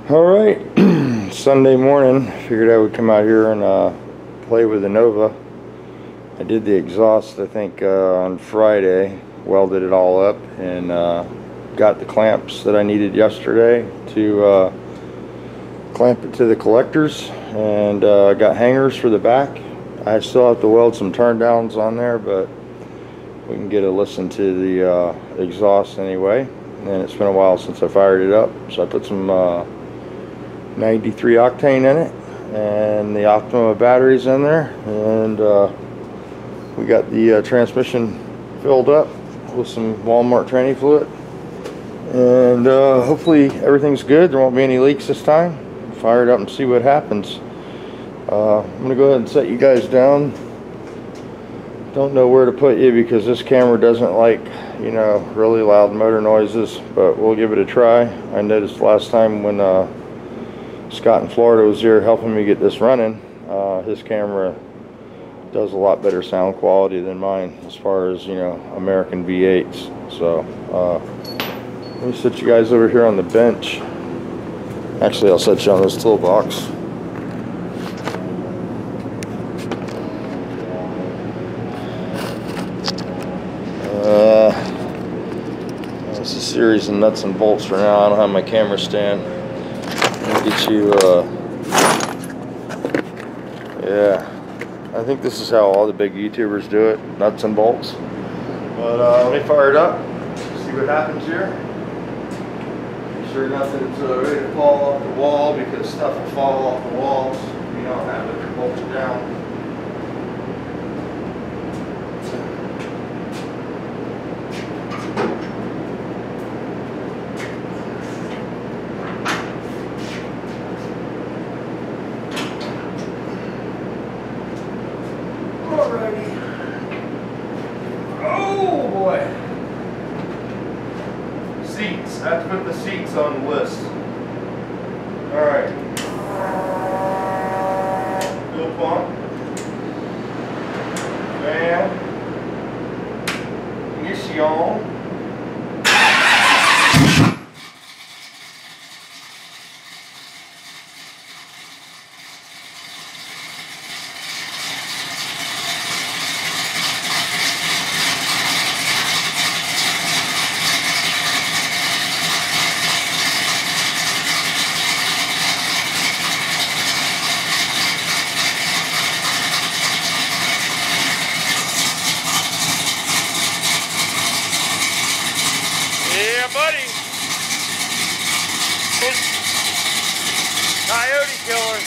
Alright, Sunday morning, figured I would come out here and play with the Nova. I did the exhaust, I think, on Friday, welded it all up, and got the clamps that I needed yesterday to clamp it to the collectors, and got hangers for the back. I still have to weld some turn downs on there, but we can get a listen to the exhaust anyway. And it's been a while since I fired it up, so I put some 93 octane in it and the Optima batteries in there, and we got the transmission filled up with some Walmart tranny fluid, and hopefully everything's good. There won't be any leaks this time. Fire it up and see what happens. I'm gonna go ahead and set you guys down. Don't know where to put you because this camera doesn't like, you know, really loud motor noises, but we'll give it a try. I noticed last time when Scott in Florida was here helping me get this running, his camera does a lot better sound quality than mine as far as, you know, American V8s. So let me set you guys over here on the bench. Actually, I'll set you on this toolbox. It's a series of nuts and bolts for now. I don't have my camera stand. Let me get you, yeah, I think this is how all the big YouTubers do it, nuts and bolts. But let me fire it up, see what happens here. Make sure nothing's ready to fall off the wall, because stuff will fall off the walls if you don't have it bolted down. Alrighty. Oh boy. Seats. I have to put the seats on the list. Alright. Fuel pump. Fan. Ignition. Yeah, buddy. Coyote killer.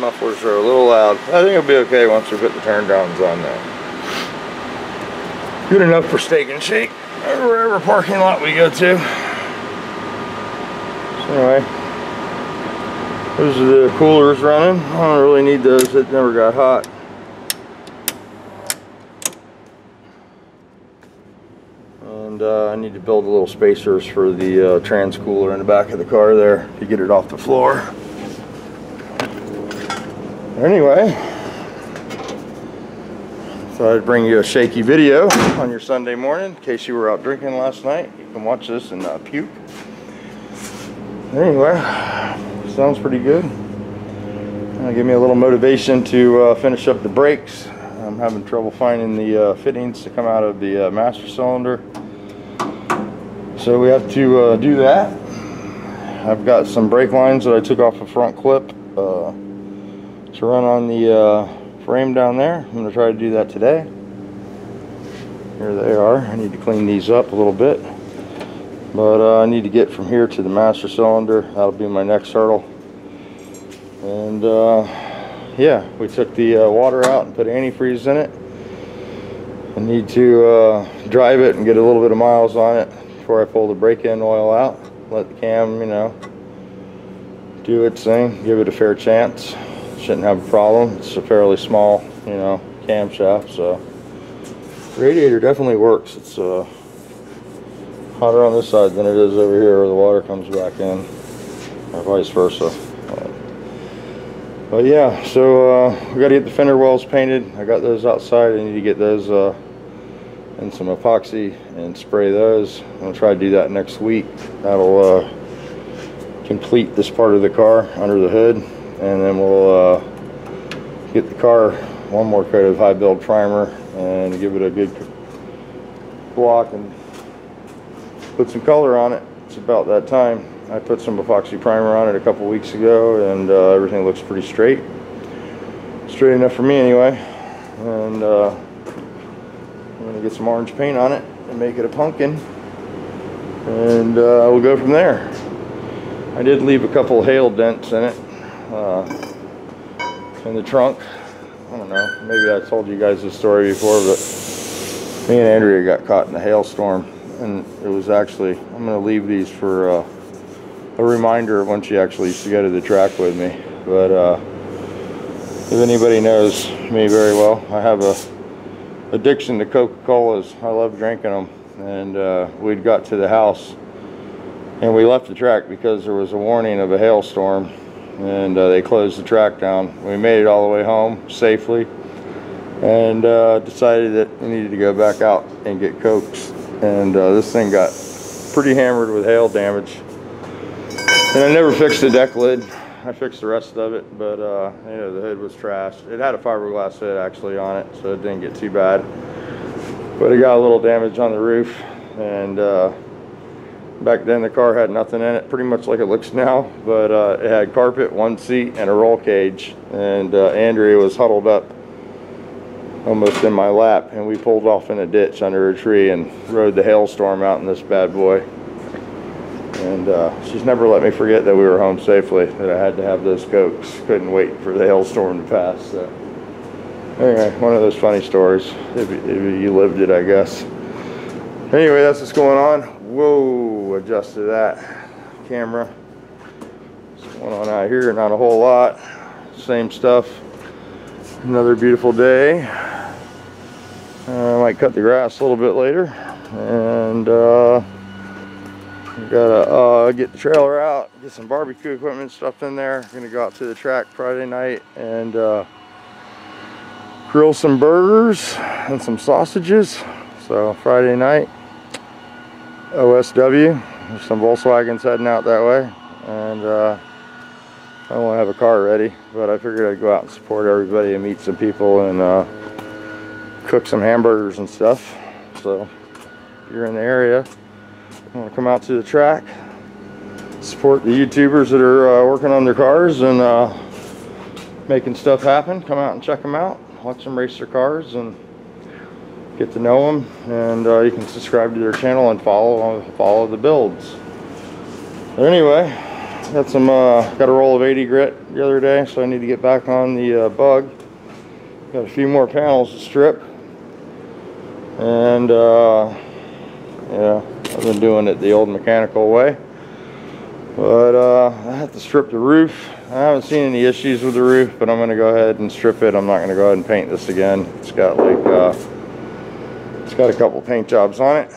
Mufflers are a little loud. I think it'll be okay once we put the turn downs on though. Good enough for Steak and Shake or wherever parking lot we go to. So anyway, those are the coolers running. I don't really need those, it never got hot. And I need to build a little spacers for the trans cooler in the back of the car there to get it off the floor. Anyway, thought I'd bring you a shaky video on your Sunday morning in case you were out drinking last night. You can watch this and puke. Anyway, sounds pretty good. Give me a little motivation to finish up the brakes. I'm having trouble finding the fittings to come out of the master cylinder, so we have to do that. I've got some brake lines that I took off a front clip to run on the frame down there. I'm going to try to do that today. Here they are. I need to clean these up a little bit, but I need to get from here to the master cylinder. That'll be my next hurdle. And yeah, we took the water out and put antifreeze in it. I need to drive it and get a little bit of miles on it before I pull the brake-in oil out. Let the cam, you know, do its thing, give it a fair chance. Shouldn't have a problem. It's a fairly small, you know, camshaft, so radiator definitely works. It's hotter on this side than it is over here where the water comes back in, or vice versa. But yeah, so we got to get the fender wells painted. I got those outside. I need to get those in some epoxy and spray those. I'm gonna try to do that next week. That'll complete this part of the car under the hood. And then we'll get the car one more coat of high build primer and give it a good block and put some color on it. It's about that time. I put some epoxy primer on it a couple weeks ago, and everything looks pretty straight enough for me anyway. And I'm gonna get some orange paint on it and make it a pumpkin, and we'll go from there. I did leave a couple hail dents in it in the trunk. I don't know, maybe I told you guys this story before, but me and Andrea got caught in a hailstorm, and it was actually, I'm going to leave these for a reminder of when she actually used to go to the track with me. But if anybody knows me very well, I have a addiction to Coca-Colas. I love drinking them, and we'd got to the house and we left the track because there was a warning of a hailstorm, and they closed the track down. We made it all the way home safely, and decided that we needed to go back out and get Cokes. And this thing got pretty hammered with hail damage, and I never fixed the deck lid. I fixed the rest of it, but you know, the hood was trashed. It had a fiberglass hood actually on it, so it didn't get too bad, but it got a little damage on the roof. And back then the car had nothing in it, pretty much like it looks now, but it had carpet, one seat, and a roll cage. And Andrea was huddled up almost in my lap, and we pulled off in a ditch under a tree and rode the hailstorm out in this bad boy. And she's never let me forget that we were home safely, that I had to have those Cokes. Couldn't wait for the hailstorm to pass. So anyway, one of those funny stories, if you lived it, I guess. Anyway, that's what's going on. Whoa, adjusted that camera. What's going on out here? Not a whole lot. Same stuff. Another beautiful day. I might cut the grass a little bit later. And gotta get the trailer out, get some barbecue equipment stuff in there. Gonna go out to the track Friday night and grill some burgers and some sausages. So Friday night, OSW. There's some Volkswagens heading out that way, and I won't have a car ready, but I figured I'd go out and support everybody and meet some people and cook some hamburgers and stuff. So if you're in the area, you want to come out to the track, support the YouTubers that are working on their cars and making stuff happen, come out and check them out, watch them race their cars and get to know them. And you can subscribe to their channel and follow the builds. But anyway, got a roll of 80 grit the other day, so I need to get back on the bug. Got a few more panels to strip, and yeah, I've been doing it the old mechanical way. But I have to strip the roof. I haven't seen any issues with the roof, but I'm going to go ahead and strip it. I'm not going to go ahead and paint this again. It's got like it's got a couple paint jobs on it,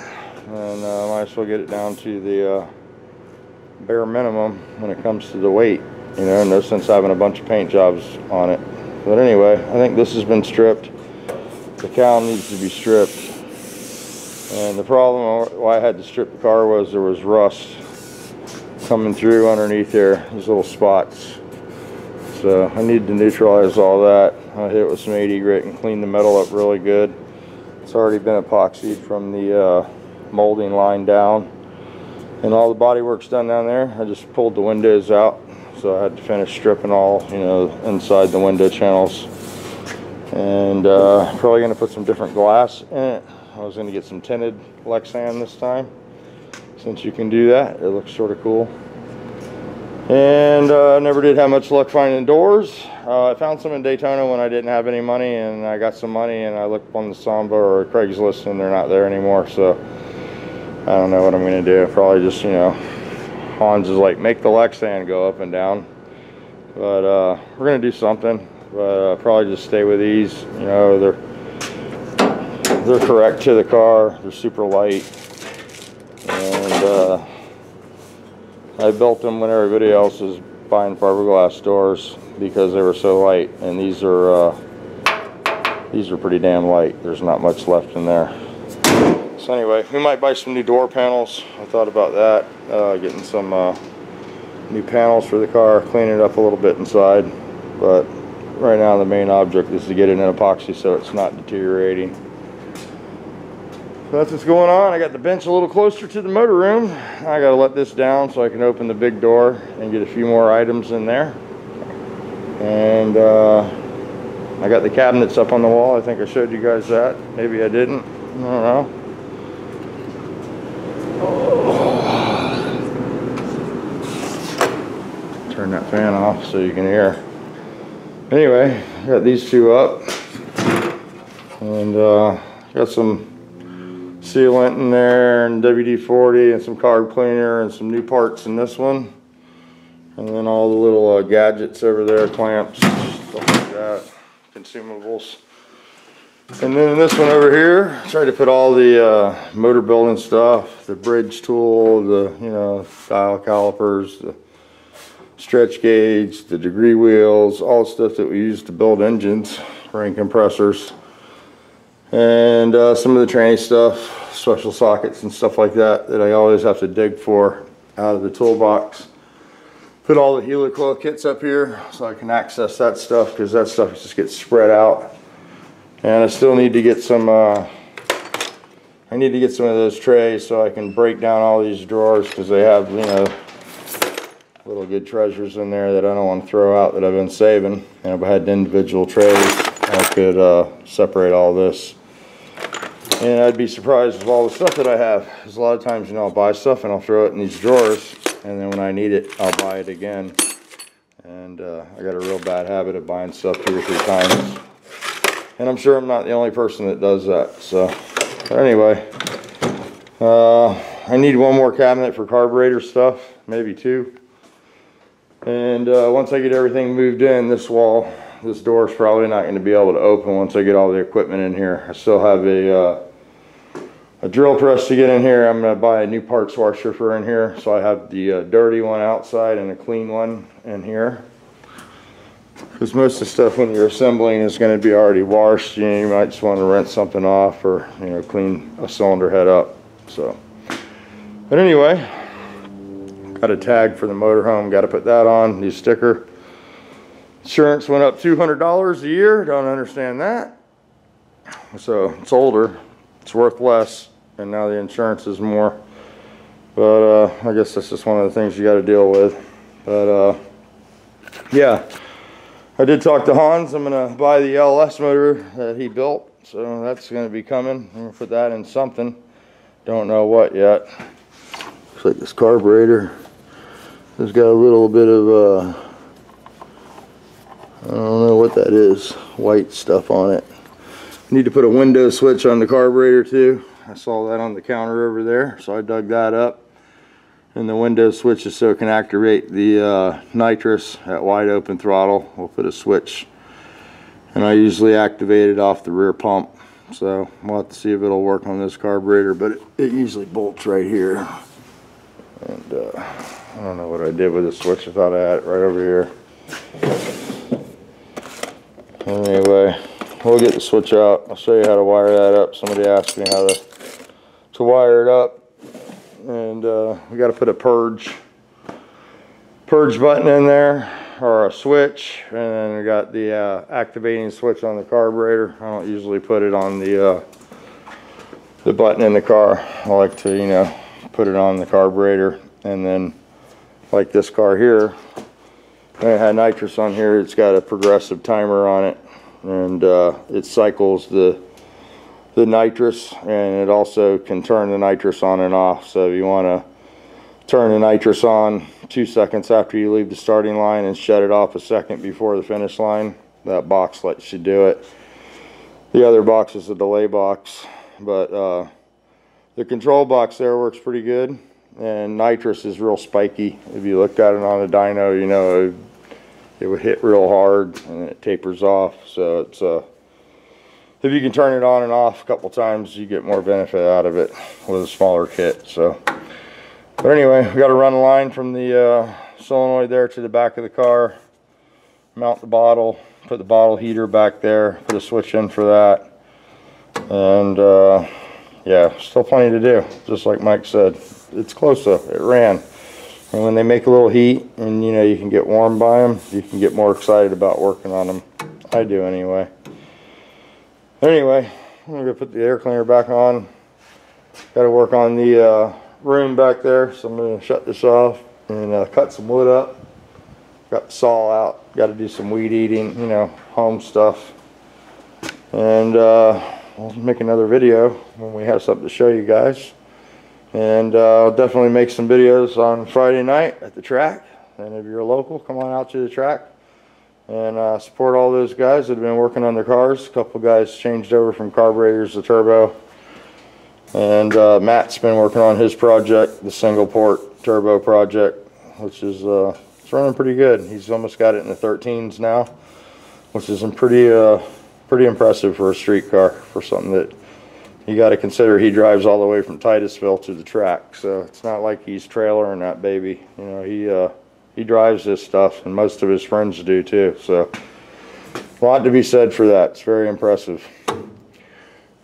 and might as well get it down to the bare minimum when it comes to the weight. You know, no sense having a bunch of paint jobs on it. But anyway, I think this has been stripped. The cowl needs to be stripped. And the problem why I had to strip the car was there was rust coming through underneath there, these little spots. So I need to neutralize all that. I hit it with some 80 grit and clean the metal up really good. It's already been epoxied from the molding line down. And all the body work's done down there. I just pulled the windows out. So I had to finish stripping all, you know, inside the window channels. And probably gonna put some different glass in it. I was gonna get some tinted Lexan this time, since you can do that. It looks sort of cool. And I never did have much luck finding doors. I found some in Daytona when I didn't have any money, and I got some money and I looked on the Samba or Craigslist and they're not there anymore. So I don't know what I'm gonna do. Probably just, you know, Hans is like, make the Lexan go up and down. But we're gonna do something. But probably just stay with these. You know, they're correct to the car. They're super light. And I built them when everybody else was buying fiberglass doors because they were so light, and these are pretty damn light. There's not much left in there. So anyway, we might buy some new door panels. I thought about that, getting some new panels for the car, clean it up a little bit inside. But right now the main object is to get it in epoxy so it's not deteriorating. So that's what's going on. I got the bench a little closer to the motor room. I got to let this down so I can open the big door and get a few more items in there. And I got the cabinets up on the wall. I think I showed you guys that. Maybe I didn't. I don't know. Turn that fan off so you can hear. Anyway, I got these two up. And got some sealant in there and WD-40 and some carb cleaner and some new parts in this one, and then all the little gadgets over there, clamps, stuff like that, consumables. And then in this one over here, I tried to put all the motor building stuff, the bridge tool, the, you know, dial calipers, the stretch gauge, the degree wheels, all the stuff that we use to build engines, ring compressors, and some of the tranny stuff, special sockets and stuff like that I always have to dig for out of the toolbox. Put all the helicoil kits up here so I can access that stuff, because that stuff just gets spread out. And I still need to get some I need to get some of those trays so I can break down all these drawers, because they have, you know, little good treasures in there that I don't want to throw out that I've been saving. And if I had individual trays, I could separate all this. And I'd be surprised with all the stuff that I have. Because a lot of times, you know, I'll buy stuff and I'll throw it in these drawers, and then when I need it, I'll buy it again. And I got a real bad habit of buying stuff 2 or 3 times. And I'm sure I'm not the only person that does that. So, but anyway, I need one more cabinet for carburetor stuff, maybe 2. And once I get everything moved in, this door is probably not going to be able to open once I get all the equipment in here. I still have a drill press to get in here. I'm going to buy a new parts washer for in here. So I have the dirty one outside and a clean one in here. Because most of the stuff when you're assembling is going to be already washed. You know, you might just want to rinse something off, or, you know, clean a cylinder head up. So, but anyway, got a tag for the motorhome. Got to put that on. New sticker. Insurance went up $200 a year. Don't understand that. So it's older. It's worth less, and now the insurance is more. But I guess that's just one of the things you got to deal with. But yeah, I did talk to Hans. I'm going to buy the LS motor that he built, so that's going to be coming. I'm going to put that in something. Don't know what yet. Looks like this carburetor It's got a little bit of I don't know what that is, white stuff on it. Need to put a window switch on the carburetor too. I saw that on the counter over there, so I dug that up. And the window switch is so it can activate the nitrous at wide open throttle. We'll put a switch, and I usually activate it off the rear pump. So we'll have to see if it'll work on this carburetor, but it usually bolts right here. And I don't know what I did with the switch. I thought I had it right over here. Anyway, we'll get the switch out. I'll show you how to wire that up. Somebody asked me how to wire it up. And we got to put a purge button in there, or a switch, and then we got the activating switch on the carburetor. I don't usually put it on the button in the car. I like to, you know, put it on the carburetor. And then like this car here, when it had nitrous on here, it's got a progressive timer on it, and it cycles the nitrous, and it also can turn the nitrous on and off. So if you want to turn the nitrous on 2 seconds after you leave the starting line and shut it off a second before the finish line, that box lets you do it. The other box is a delay box, but the control box there works pretty good. And nitrous is real spiky. If you looked at it on a dyno, you know it would hit real hard and it tapers off. So it's if you can turn it on and off a couple times, you get more benefit out of it with a smaller kit. So, but anyway, we got to run a line from the solenoid there to the back of the car, mount the bottle, put the bottle heater back there, put a switch in for that, and yeah, still plenty to do. Just like Mike said, it's close though. It ran. And when they make a little heat and you know you can get warm by them, you can get more excited about working on them. I do anyway. Anyway, I'm going to put the air cleaner back on. Got to work on the room back there, so I'm going to shut this off and cut some wood up. Got the saw out. Got to do some weed eating, you know, home stuff. And we'll make another video when we have something to show you guys. And I'll definitely make some videos on Friday night at the track. And if you're local, come on out to the track and support all those guys that have been working on their cars. A couple guys changed over from carburetors to turbo. And Matt's been working on his project, the single port turbo project, which is it's running pretty good. He's almost got it in the 13s now, which is pretty impressive for a street car, for something that you got to consider. He drives all the way from Titusville to the track, so it's not like he's trailering that baby. You know, he drives this stuff, and most of his friends do too. So a lot to be said for that. It's very impressive.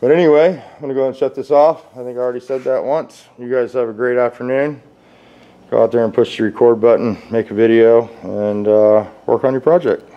But anyway, I'm gonna go ahead and shut this off. I think I already said that once. You guys have a great afternoon. Go out there and push the record button, make a video, and work on your project.